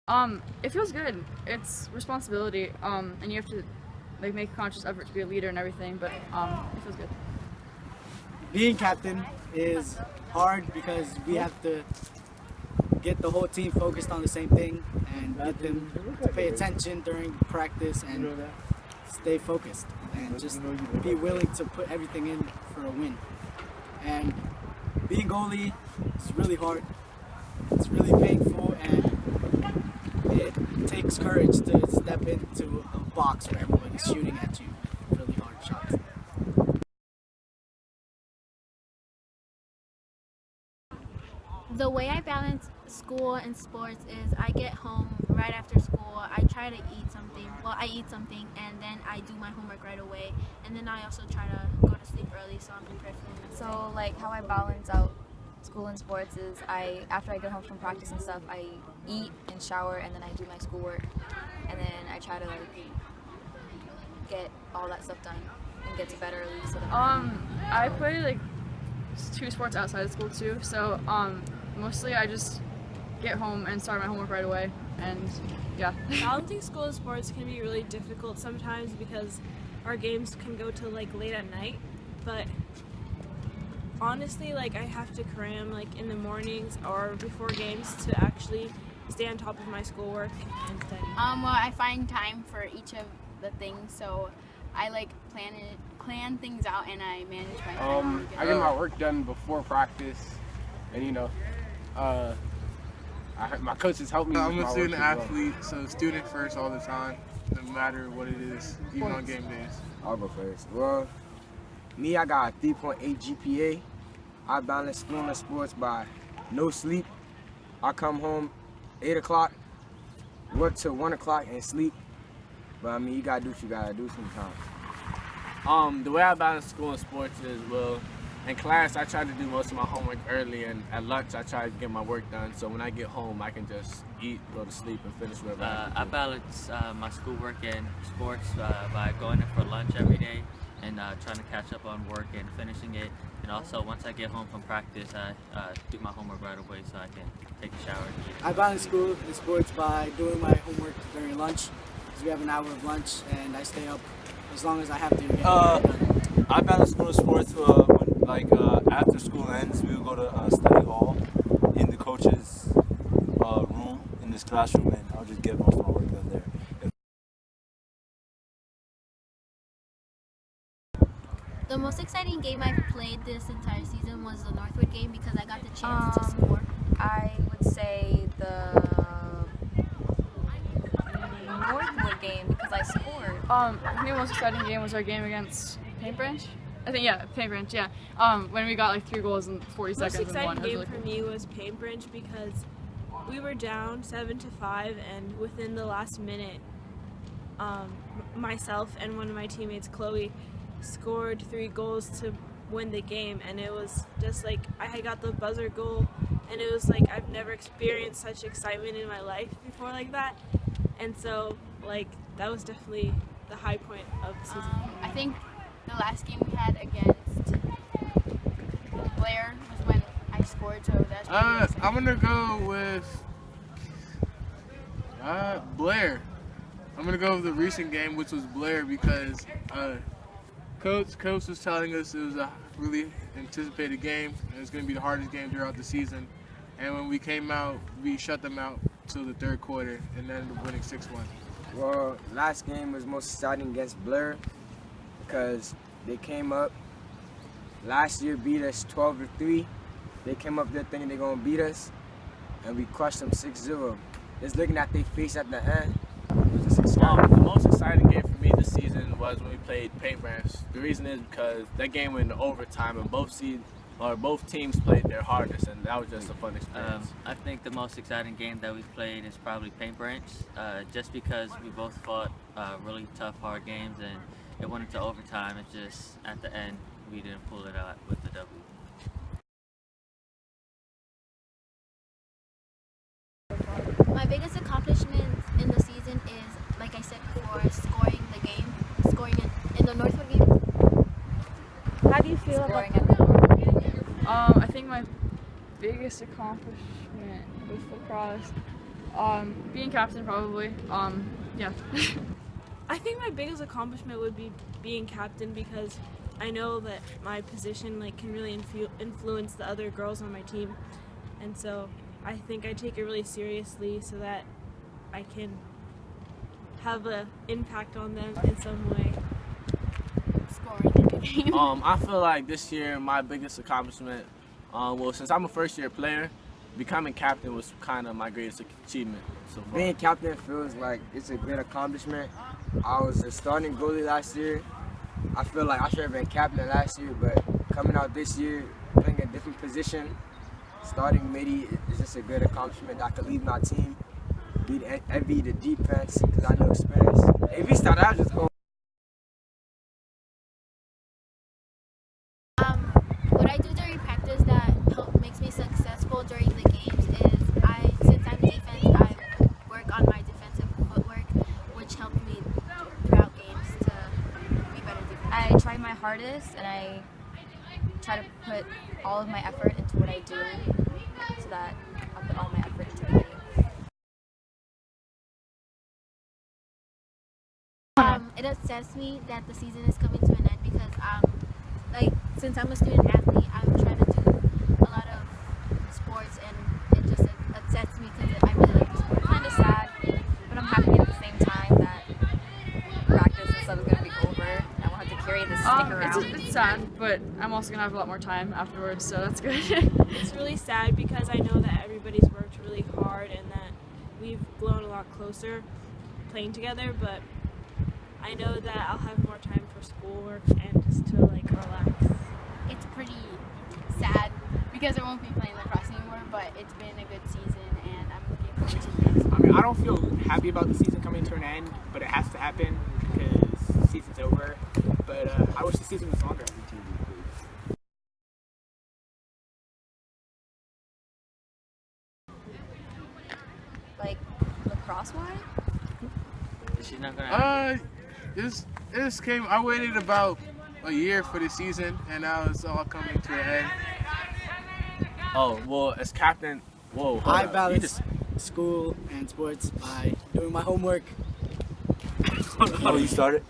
It feels good. It's responsibility, and you have to like make a conscious effort to be a leader and everything. But it feels good. Being captain is hard because we have to get the whole team focused on the same thing and get them to pay attention during practice and stay focused and just be willing to put everything in for a win. And being goalie is really hard. It's really painful, and it takes courage to step into a box where everybody's shooting at you really hard shots. The way I balance school and sports is I get home right after school. I try to eat something. Well, I eat something and then I do my homework right away. And then I also try to go to sleep early so I'm prepared for the next day. So like how I balance out school and sports is after I get home from practice and stuff, I eat and shower and then I do my schoolwork. And then I try to like get all that stuff done and get to bed early so that I play like 2 sports outside of school too. So mostly I just get home and start my homework right away, and yeah. Balancing school and sports can be really difficult sometimes because our games can go till like late at night, but honestly like I have to cram like in the mornings or before games to actually stay on top of my schoolwork and study. Well, I find time for each of the things, so I like plan things out and I manage my time. I get my work done before practice, and you know, my coaches help me. I'm with a my student work as well. athlete, so student first all the time, no matter what it is, even on game days. I'll go first. Well, me, I got a 3.8 GPA. I balance school and sports by no sleep. I come home 8 o'clock, work till 1 o'clock and sleep. But I mean, you gotta do what you gotta do sometimes. The way I balance school and sports is, well, in class I try to do most of my homework early, and at lunch I try to get my work done, so when I get home I can just eat, go to sleep, and finish whatever I have to I do. balance my schoolwork and sports by going in for lunch every day and trying to catch up on work and finishing it. And also, once I get home from practice, I do my homework right away so I can take a shower and eat. I balance school and sports by doing my homework during lunch, because we have an hour of lunch, and I stay up as long as I have to get it done. I balance school and sports after school ends, we will go to study hall in the coach's room in this classroom, and I'll just get most of my work done there. The most exciting game I've played this entire season was the Northwood game because I got the chance to score. I would say the Northwood game because I scored. I think the most exciting game was our game against Paintbranch. I think, yeah, Paintbranch, yeah. When we got like 3 goals in 40 The most seconds and won. exciting It was game really for me was Paintbranch because we were down 7-5, and within the last minute, myself and one of my teammates, Chloe, scored 3 goals to win the game, and it was just like I had got the buzzer goal, and it was like I've never experienced such excitement in my life before like that, and so like that was definitely the high point of the season. I think the last game we had against Blair was when I scored, so that's I'm gonna go with Blair. I'm gonna go with the recent game, which was Blair, because Coach was telling us it was a really anticipated game, and it's gonna be the hardest game throughout the season. And when we came out, we shut them out till the 3rd quarter, and then ended up winning 6-1. Well, last game was most exciting against Blair because they came up. Last year beat us 12-3. They came up there thinking they're gonna beat us, and we crushed them 6-0. Just looking at their face at the end, it was just exciting. The most exciting game for me this season was when we played Paintbranch. The reason is because that game went into overtime, and both teams played their hardest, and that was just a fun experience. I think the most exciting game that we've played is probably Paintbranch, just because we both fought really tough, hard games, and it went into overtime. It's just at the end we didn't pull it out with the W. My biggest accomplishment in the season is, like I said before, scoring in the Northwood game. How do you feel about I think my biggest accomplishment with lacrosse, Being captain probably. Yeah. I think my biggest accomplishment would be being captain because I know that my position can really influence the other girls on my team, and so I think I take it really seriously so that I can have an impact on them in some way. Scoring in the game. I feel like this year my biggest accomplishment, well, since I'm a first-year player, becoming captain was kind of my greatest achievement so far. Being captain feels like it's a great accomplishment. I was a starting goalie last year. I feel like I should have been captain last year, but coming out this year, playing a different position, starting midi is just a good accomplishment. I could lead my team, lead Evie the defense because I know experience. If we start out just going. What I do during practice that makes me successful during the games is since I'm defense, I work on my defensive footwork, which helps me throughout games to be better defense. I try my hardest and I try to put all of my effort into what I do so that I'll put all my effort into the game. It upsets me that the season is coming to an end because since I'm a student athlete, I'm trying to do a lot of sports and it just upsets me because I really like the sport. Kind of sad, but I'm happy at the same time that practice and stuff is going to be over and I won't have to carry this stick around. It's sad, but I'm also gonna have a lot more time afterwards, so that's good. It's really sad because I know that everybody's worked really hard and that we've grown a lot closer playing together, but I know that I'll have more time for schoolwork and just to relax. It's pretty sad because I won't be playing lacrosse anymore, but it's been a good season and I'm looking forward to the next one. I mean, I don't feel happy about the season coming to an end, but it has to happen because the season's over. But I wish the season was longer. Lacrosse-wise? She's not gonna. This came. I waited about a year for the season, and now it's all coming to an end. Oh, well, as captain, whoa. I balance school and sports by doing my homework. Oh, you started?